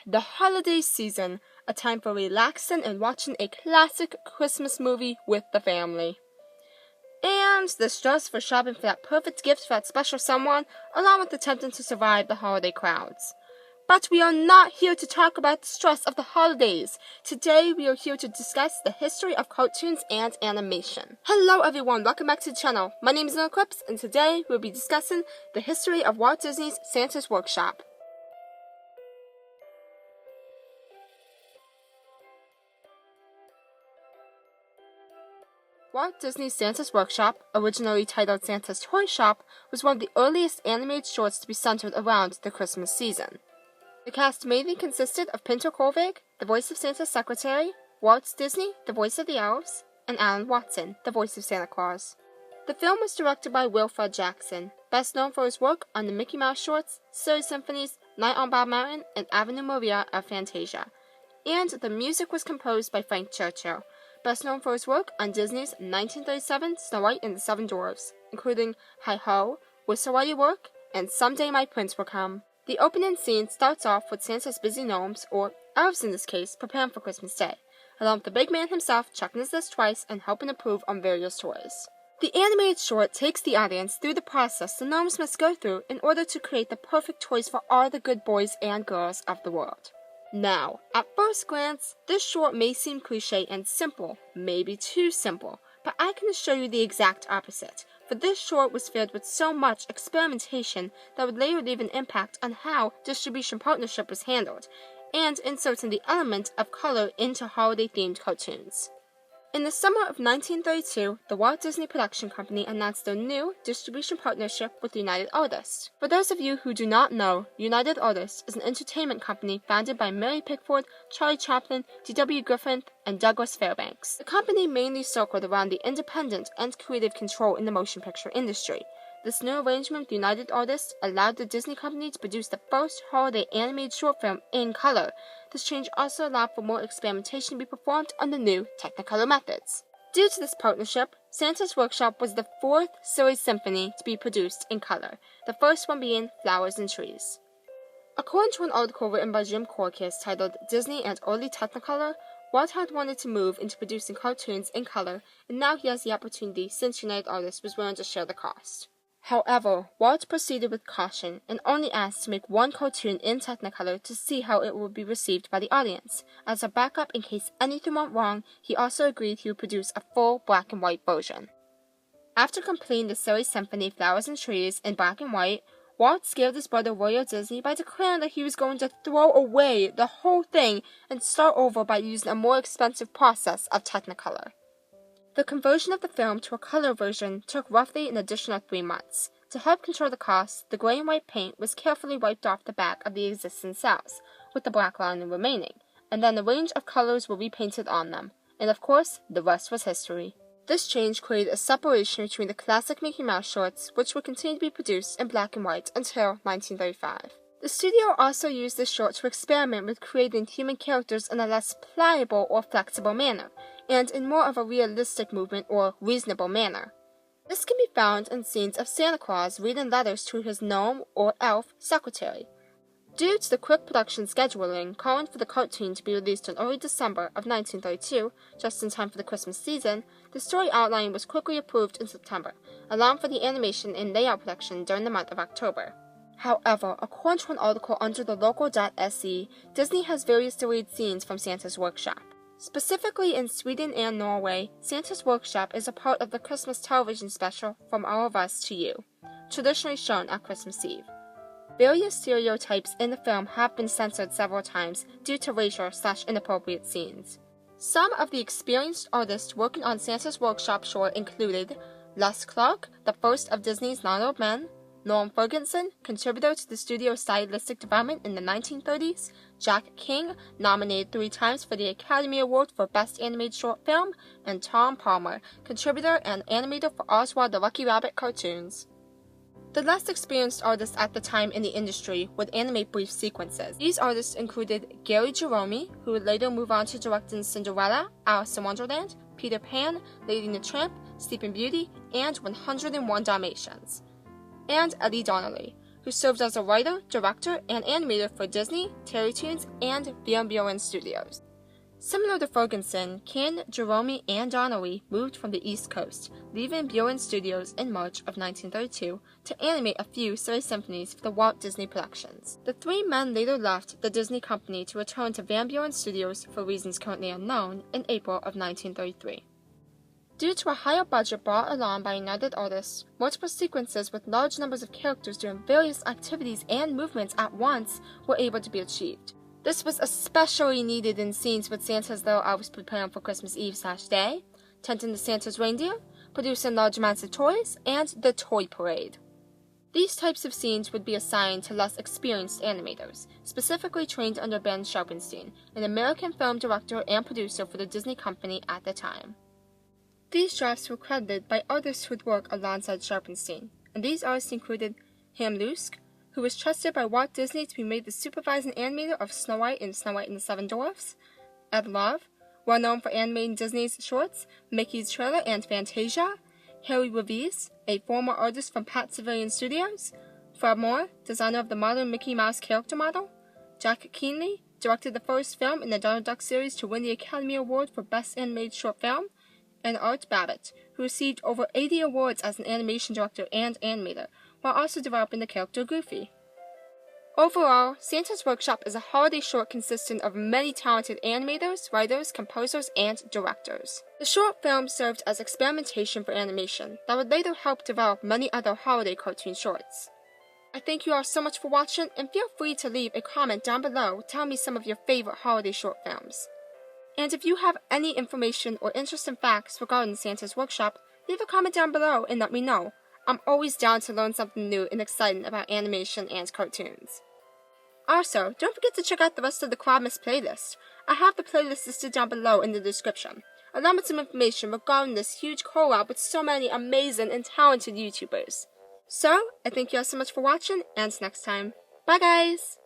The holiday season, a time for relaxing and watching a classic Christmas movie with the family. And the stress for shopping for that perfect gift for that special someone, along with attempting to survive the holiday crowds. But we are not here to talk about the stress of the holidays. Today we are here to discuss the history of cartoons and animation. Hello everyone, welcome back to the channel. My name is Eclipse, and today we'll be discussing the history of Walt Disney's Santa's Workshop. Walt Disney's Santa's Workshop, originally titled Santa's Toy Shop, was one of the earliest animated shorts to be centered around the Christmas season. The cast mainly consisted of Pinto Colvig, the voice of Santa's secretary, Walt Disney, the voice of the elves, and Alan Watson, the voice of Santa Claus. The film was directed by Wilfred Jackson, best known for his work on the Mickey Mouse shorts, Silly Symphonies, Night on Bald Mountain, and Avenue Maria of Fantasia. And the music was composed by Frank Churchill, best known for his work on Disney's 1937 Snow White and the Seven Dwarfs, including Hi Ho, Whistle While You Work, and Someday My Prince Will Come. The opening scene starts off with Santa's busy gnomes, or elves in this case, preparing for Christmas Day, along with the big man himself checking his list twice and helping approve on various toys. The animated short takes the audience through the process the gnomes must go through in order to create the perfect toys for all the good boys and girls of the world. Now, at first glance, this short may seem cliche and simple, maybe too simple, but I can assure you the exact opposite, for this short was filled with so much experimentation that would later leave an impact on how distribution partnership was handled, and inserting the element of color into holiday-themed cartoons. In the summer of 1932, the Walt Disney Production Company announced their new distribution partnership with United Artists. For those of you who do not know, United Artists is an entertainment company founded by Mary Pickford, Charlie Chaplin, D.W. Griffith, and Douglas Fairbanks. The company mainly circled around the independent and creative control in the motion picture industry. This new arrangement with United Artists allowed the Disney Company to produce the first holiday animated short film in color. This change also allowed for more experimentation to be performed on the new Technicolor methods. Due to this partnership, Santa's Workshop was the fourth Silly Symphony to be produced in color, the first one being Flowers and Trees. According to an article written by Jim Korkis titled Disney and Early Technicolor, Walt had wanted to move into producing cartoons in color, and now he has the opportunity since United Artists was willing to share the cost. However, Walt proceeded with caution and only asked to make one cartoon in Technicolor to see how it would be received by the audience. As a backup in case anything went wrong, he also agreed he would produce a full black and white version. After completing the Silly Symphony Flowers and Trees in black and white, Walt scared his brother Royal Disney by declaring that he was going to throw away the whole thing and start over by using a more expensive process of Technicolor. The conversion of the film to a color version took roughly an additional 3 months. To help control the cost, the gray and white paint was carefully wiped off the back of the existing cells, with the black lining remaining, and then a range of colors were repainted on them. And of course, the rest was history. This change created a separation between the classic Mickey Mouse shorts, which would continue to be produced in black and white until 1935. The studio also used this short to experiment with creating human characters in a less pliable or flexible manner, and in more of a realistic movement or reasonable manner. This can be found in scenes of Santa Claus reading letters to his gnome or elf secretary. Due to the quick production scheduling calling for the cartoon to be released in early December of 1932, just in time for the Christmas season, the story outline was quickly approved in September, allowing for the animation and layout production during the month of October. However, according to an article under the local.se, Disney has various delayed scenes from Santa's Workshop. Specifically in Sweden and Norway, Santa's Workshop is a part of the Christmas television special From All of Us to You, traditionally shown on Christmas Eve. Various stereotypes in the film have been censored several times due to racial/inappropriate scenes. Some of the experienced artists working on Santa's Workshop short included Les Clark, the first of Disney's 9 Old Men, Norm Ferguson, contributor to the studio's stylistic development in the 1930s, Jack King, nominated 3 times for the Academy Award for Best Animated Short Film, and Tom Palmer, contributor and animator for Oswald the Lucky Rabbit cartoons. The less experienced artists at the time in the industry would animate brief sequences. These artists included Gary Jerome, who would later move on to directing Cinderella, Alice in Wonderland, Peter Pan, Lady and the Tramp, Sleeping Beauty, and 101 Dalmatians. And Eddie Donnelly, who served as a writer, director, and animator for Disney, Terry Toons, and Van Studios. Similar to Ferguson, Ken, Jerome, and Donnelly moved from the East Coast, leaving Bjorn Studios in March of 1932 to animate a few silly symphonies for the Walt Disney productions. The three men later left the Disney company to return to Van Buren Studios for reasons currently unknown in April of 1933. Due to a higher budget brought along by United Artists, multiple sequences with large numbers of characters doing various activities and movements at once were able to be achieved. This was especially needed in scenes with Santa's little elves preparing for Christmas Eve/day, tending to Santa's reindeer, producing large amounts of toys, and the toy parade. These types of scenes would be assigned to less experienced animators, specifically trained under Ben Sharpenstein, an American film director and producer for the Disney company at the time. These drafts were credited by artists who would work alongside Sharpenstein, and these artists included Ham Lusk, who was trusted by Walt Disney to be made the supervising animator of Snow White and Snow White and the Seven Dwarfs; Ed Love, well known for animating Disney's shorts Mickey's Trailer and Fantasia; Harry Revis, a former artist from Pat Civilian Studios; Fred Moore, designer of the modern Mickey Mouse character model; Jack Keenly, directed the first film in the Donald Duck series to win the Academy Award for Best Animated Short Film; and Art Babbitt, who received over 80 awards as an animation director and animator, while also developing the character Goofy. Overall, Santa's Workshop is a holiday short consisting of many talented animators, writers, composers, and directors. The short film served as experimentation for animation that would later help develop many other holiday cartoon shorts. I thank you all so much for watching, and feel free to leave a comment down below telling me some of your favorite holiday short films. And if you have any information or interesting facts regarding Santa's Workshop, leave a comment down below and let me know. I'm always down to learn something new and exciting about animation and cartoons. Also, don't forget to check out the rest of the Clods playlist. I have the playlist listed down below in the description, along with some information regarding this huge collab with so many amazing and talented YouTubers. So, I thank you all so much for watching, and next time, bye guys!